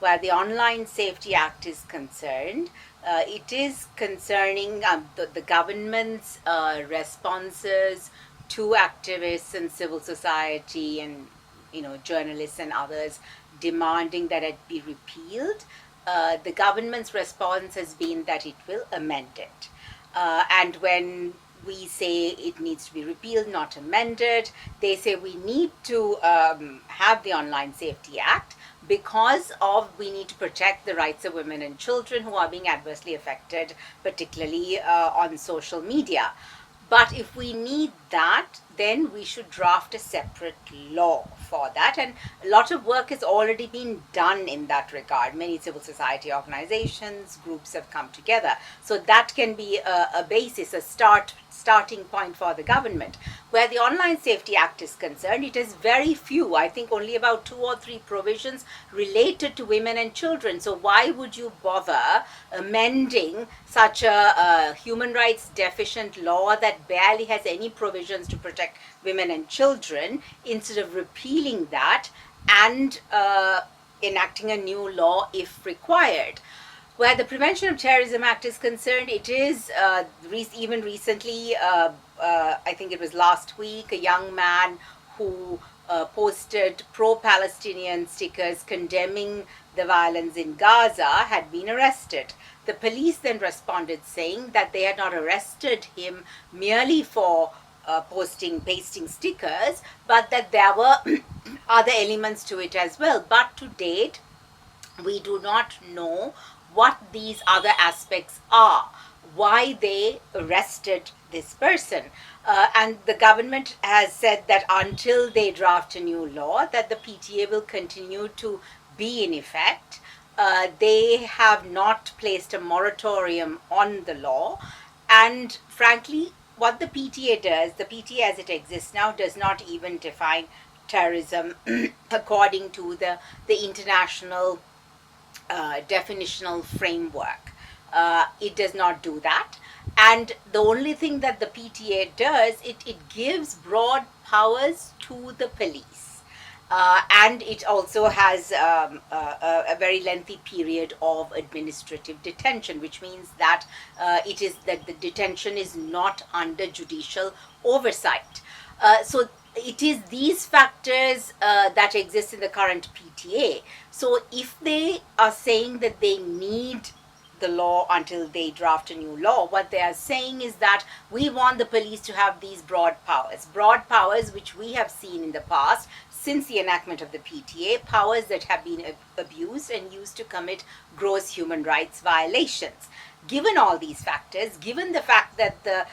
where the Online Safety Act is concerned, it is concerning the government's responses to activists and civil society and journalists and others demanding that it be repealed. The government's response has been that it will amend it. And when we say it needs to be repealed, not amended, they say we need to have the Online Safety Act because we need to protect the rights of women and children who are being adversely affected, particularly on social media. But if we need that, then we should draft a separate law for that. And a lot of work has already been done in that regard. Many civil society organizations, groups have come together. So that can be a basis, a starting point for the government. Where the Online Safety Act is concerned, it has very few, I think only about 2 or 3 provisions related to women and children. So why would you bother amending such a human rights deficient law that barely has any provisions to protect women and children, instead of repealing that and enacting a new law if required? Where the Prevention of Terrorism Act is concerned, it is even recently, I think it was last week, a young man who posted pro-Palestinian stickers condemning the violence in Gaza had been arrested. The police then responded saying that they had not arrested him merely for pasting stickers, but that there were other elements to it as well. But to date, we do not know what these other aspects are, why they arrested this person. And the government has said that until they draft a new law, that the PTA will continue to be in effect. They have not placed a moratorium on the law. And frankly, what the PTA does, the PTA as it exists now, does not even define terrorism according to the international definitional framework. It does not do that. And the only thing that the PTA does, it gives broad powers to the police. And it also has a very lengthy period of administrative detention, which means that the detention is not under judicial oversight. So it is these factors that exist in the current PTA. So if they are saying that they need the law until they draft a new law, what they are saying is that we want the police to have these broad powers which we have seen in the past since the enactment of the PTA, powers that have been abused and used to commit gross human rights violations. Given all these factors, given the fact that the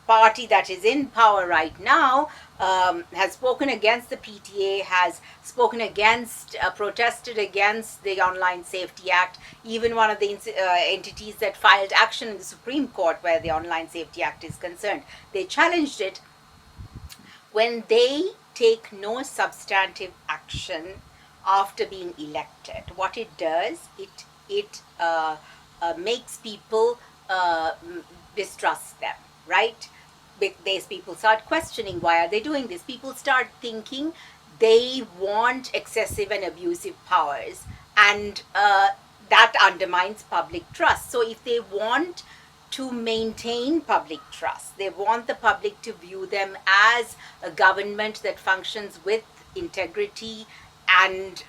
party that is in power right now has spoken against the PTA, has spoken against, protested against the Online Safety Act. Even one of the entities that filed action in the Supreme Court where the Online Safety Act is concerned, they challenged it. When they take no substantive action after being elected, what it does, it makes people distrust them, right? These people start questioning, why are they doing this? People start thinking they want excessive and abusive powers, and that undermines public trust. So if they want to maintain public trust, they want the public to view them as a government that functions with integrity and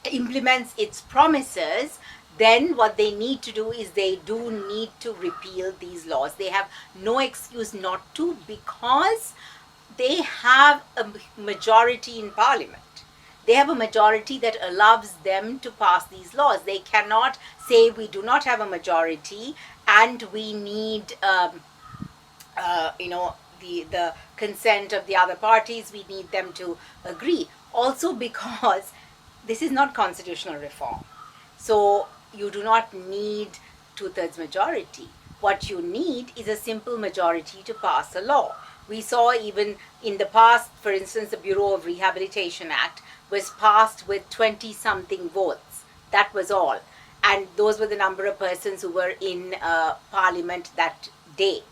implements its promises, then what they need to do is they do need to repeal these laws. They have no excuse not to, because they have a majority in parliament. They have a majority that allows them to pass these laws. They cannot say we do not have a majority and we need the consent of the other parties. We need them to agree. Also because this is not constitutional reform. So you do not need 2/3 majority. What you need is a simple majority to pass a law. We saw even in the past, for instance, the Bureau of Rehabilitation Act was passed with 20-something votes. That was all. And those were the number of persons who were in Parliament that day.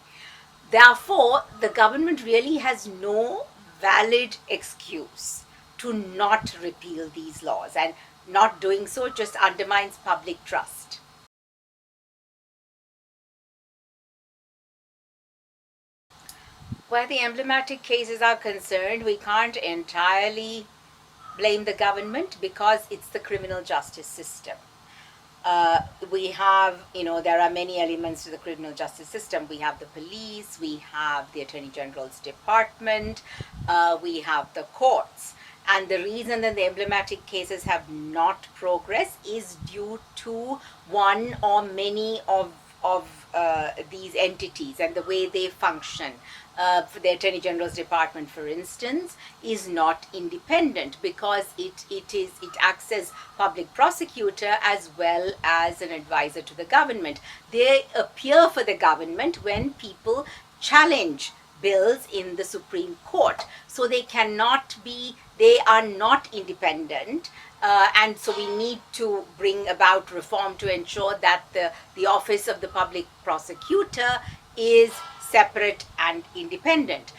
Therefore, the government really has no valid excuse to not repeal these laws, and not doing so just undermines public trust. Where the emblematic cases are concerned, we can't entirely blame the government because it's the criminal justice system. We have, there are many elements to the criminal justice system. We have the police, we have the Attorney General's Department, we have the courts. And the reason that the emblematic cases have not progressed is due to one or many of these entities and the way they function. For the Attorney General's Department, for instance, is not independent because it acts as public prosecutor as well as an advisor to the government. They appear for the government when people challenge bills in the Supreme Court. So they are not independent. And so we need to bring about reform to ensure that the office of the public prosecutor is separate and independent.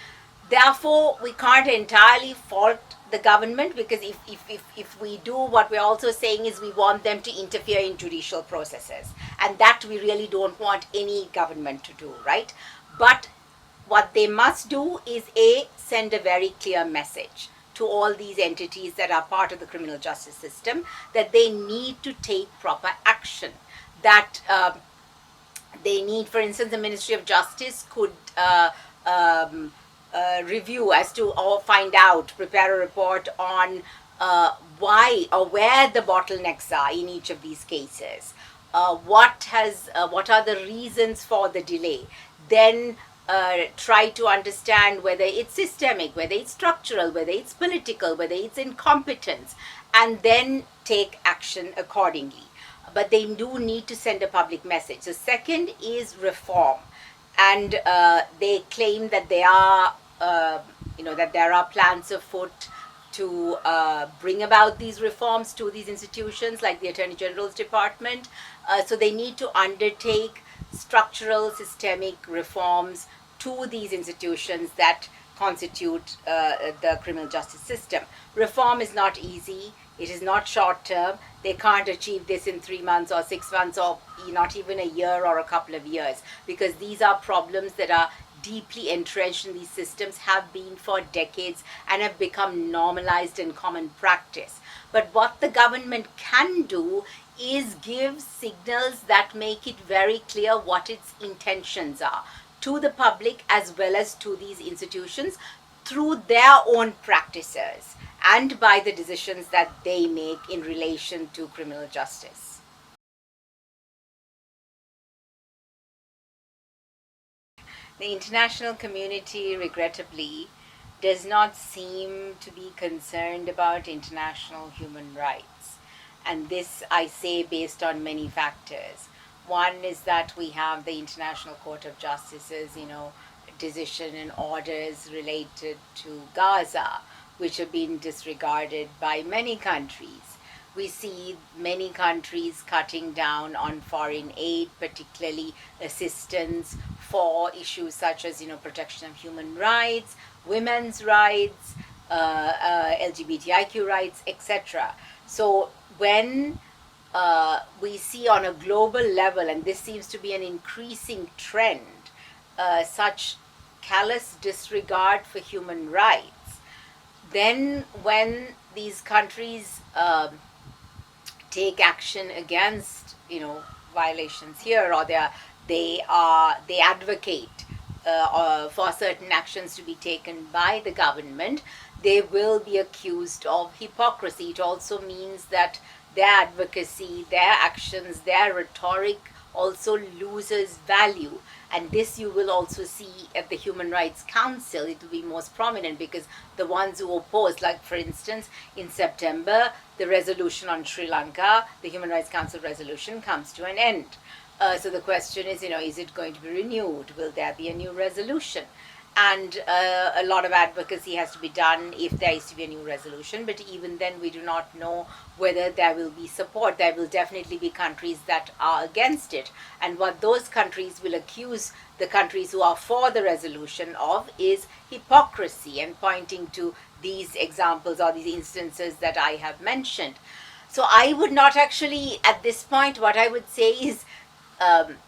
Therefore, we can't entirely fault the government, because if we do, what we're also saying is we want them to interfere in judicial processes. And that we really don't want any government to do, right? But what they must do is send a very clear message to all these entities that are part of the criminal justice system that they need to take proper action, that they need, for instance, the Ministry of Justice could review as to, or find out, prepare a report on why or where the bottlenecks are in each of these cases. What are the reasons for the delay? Then try to understand whether it's systemic, whether it's structural, whether it's political, whether it's incompetence, and then take action accordingly. But they do need to send a public message. The second is reform, and they claim that there are plans afoot to bring about these reforms to these institutions, like the Attorney General's Department. So they need to undertake structural, systemic reforms to these institutions that constitute the criminal justice system. Reform is not easy. It is not short term. They can't achieve this in 3 months or 6 months or not even a year or a couple of years, because these are problems that are deeply entrenched in these systems, have been for decades, and have become normalized in common practice. But what the government can do is give signals that make it very clear what its intentions are to the public as well as to these institutions through their own practices and by the decisions that they make in relation to criminal justice. The international community, regrettably, does not seem to be concerned about international human rights. And this I say based on many factors. One is that we have the International Court of Justice's, decision and orders related to Gaza, which have been disregarded by many countries. We see many countries cutting down on foreign aid, particularly assistance for issues such as, protection of human rights, women's rights, LGBTIQ rights, etc. So when we see on a global level, and this seems to be an increasing trend, such callous disregard for human rights, then when these countries take action against, violations here, or they advocate for certain actions to be taken by the government, they will be accused of hypocrisy. It also means that their advocacy, their actions, their rhetoric also loses value. And this you will also see at the Human Rights Council. It will be most prominent because the ones who oppose, like for instance, in September, the resolution on Sri Lanka, the Human Rights Council resolution, comes to an end. So the question is, is it going to be renewed? Will there be a new resolution? And a lot of advocacy has to be done if there is to be a new resolution. But even then, we do not know whether there will be support. There will definitely be countries that are against it. And what those countries will accuse the countries who are for the resolution of is hypocrisy, and pointing to these examples or these instances that I have mentioned. So I would not actually, at this point, what I would say is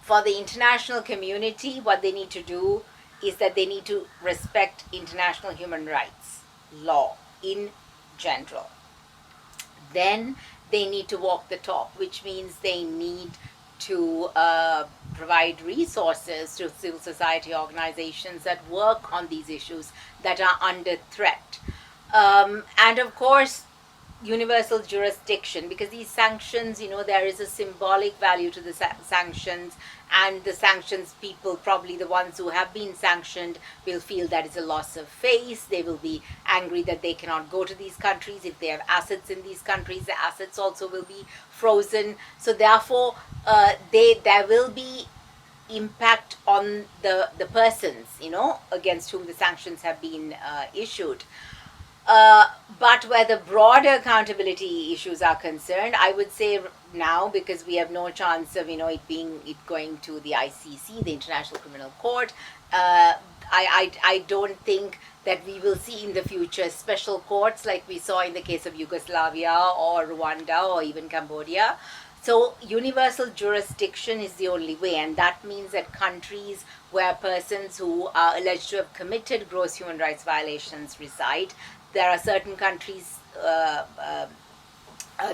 for the international community, what they need to do is that they need to respect international human rights law in general. Then they need to walk the talk, which means they need to provide resources to civil society organizations that work on these issues that are under threat. And of course, universal jurisdiction, because these sanctions, there is a symbolic value to the sanctions, and the sanctions people, probably the ones who have been sanctioned, will feel that it's a loss of face. They will be angry that they cannot go to these countries. If they have assets in these countries, the assets also will be frozen. So therefore there will be impact on the persons against whom the sanctions have been issued. But where the broader accountability issues are concerned, I would say now, because we have no chance of it going to the ICC, the International Criminal Court, I don't think that we will see in the future special courts like we saw in the case of Yugoslavia or Rwanda or even Cambodia. So universal jurisdiction is the only way, and that means that countries where persons who are alleged to have committed gross human rights violations reside, there are certain countries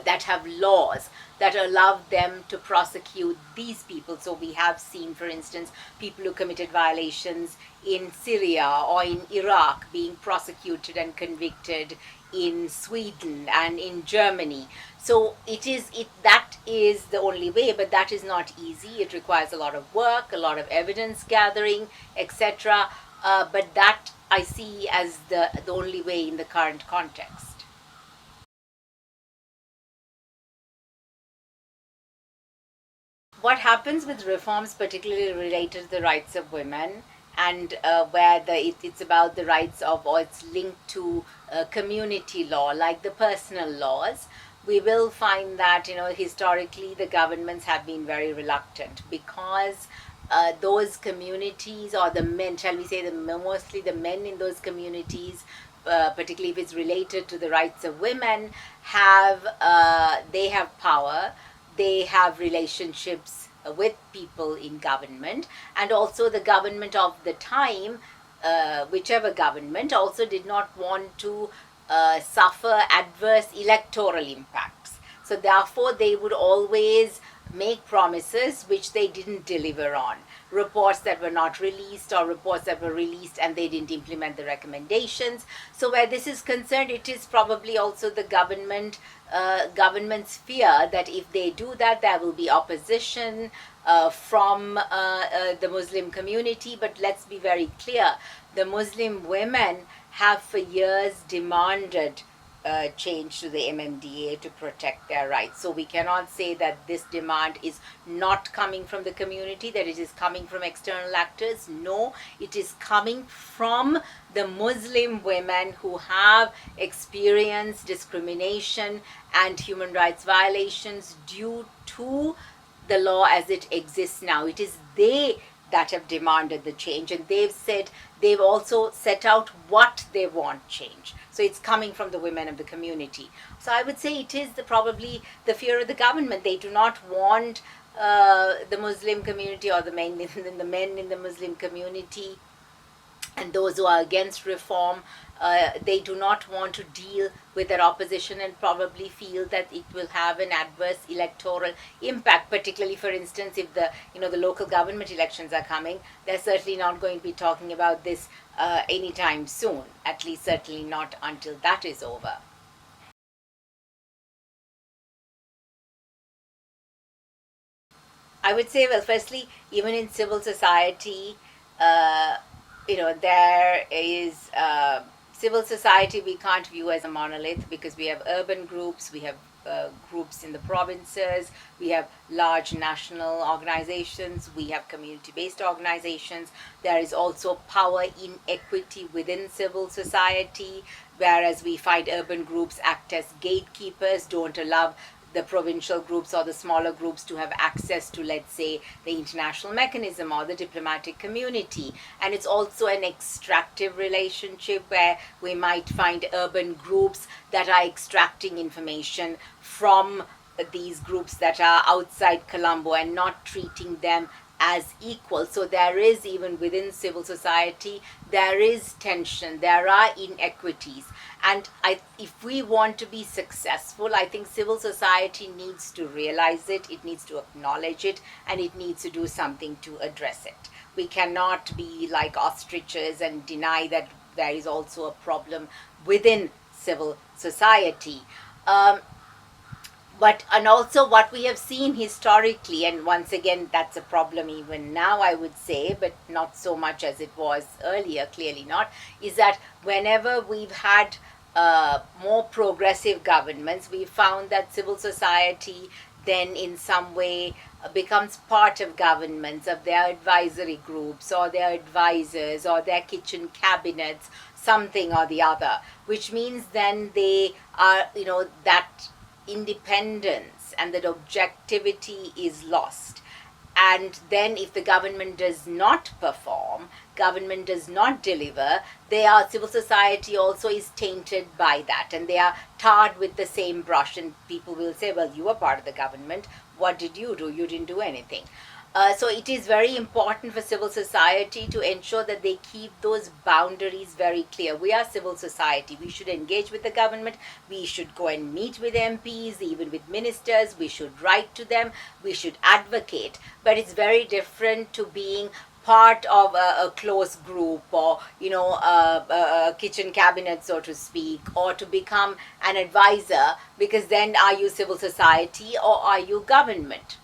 that have laws that allow them to prosecute these people. So we have seen, for instance, people who committed violations in Syria or in Iraq being prosecuted and convicted in Sweden and in Germany. So that is the only way, but that is not easy. It requires a lot of work, a lot of evidence gathering, etc. But that I see as the only way in the current context. What happens with reforms, particularly related to the rights of women, and where it's about the rights of, or it's linked to community law, like the personal laws, we will find that historically the governments have been very reluctant, because those communities, or the men, shall we say, mostly the men in those communities, particularly if it's related to the rights of women, they have power, they have relationships with people in government, and also the government of the time, whichever government, also did not want to suffer adverse electoral impacts. So therefore they would always make promises which they didn't deliver on. Reports that were not released, or reports that were released and they didn't implement the recommendations. So where this is concerned, it is probably also the government's fear that if they do that, there will be opposition from the Muslim community. But let's be very clear, the Muslim women have for years demanded change to the MMDA to protect their rights. So we cannot say that this demand is not coming from the community, that it is coming from external actors. No, it is coming from the Muslim women who have experienced discrimination and human rights violations due to the law as it exists now. It is they that have demanded the change, and they've also set out what they want change. So it's coming from the women of the community. So I would say it is probably the fear of the government. They do not want the Muslim community, or the men in the Muslim community, and those who are against reform, they do not want to deal with that opposition, and probably feel that it will have an adverse electoral impact. Particularly, for instance, if the local government elections are coming, they're certainly not going to be talking about this anytime soon. At least, certainly not until that is over. I would say, well, firstly, even in civil society, there is civil society we can't view as a monolith, because we have urban groups, we have groups in the provinces, we have large national organizations, we have community-based organizations. There is also power inequity within civil society, whereas we find urban groups act as gatekeepers, don't allow the provincial groups or the smaller groups to have access to, let's say, the international mechanism or the diplomatic community. And it's also an extractive relationship where we might find urban groups that are extracting information from these groups that are outside Colombo and not treating them as equal. So there is, even within civil society, there is tension, there are inequities. And if we want to be successful, I think civil society needs to realize it, it needs to acknowledge it, and it needs to do something to address it. We cannot be like ostriches and deny that there is also a problem within civil society. And also what we have seen historically, and once again that's a problem even now, I would say, but not so much as it was earlier, clearly not, is that whenever we've had more progressive governments, we found that civil society then in some way becomes part of governments, of their advisory groups or their advisors or their kitchen cabinets, something or the other, which means then they are, that independence and that objectivity is lost. And then if the government does not perform, government does not deliver, civil society also is tainted by that, and they are tarred with the same brush, and people will say, well, you were part of the government, what did you do? You didn't do anything. So it is very important for civil society to ensure that they keep those boundaries very clear. We are civil society. We should engage with the government. We should go and meet with MPs, even with ministers. We should write to them. We should advocate. But it's very different to being part of a close group, or a kitchen cabinet, so to speak, or to become an advisor, because then are you civil society or are you government?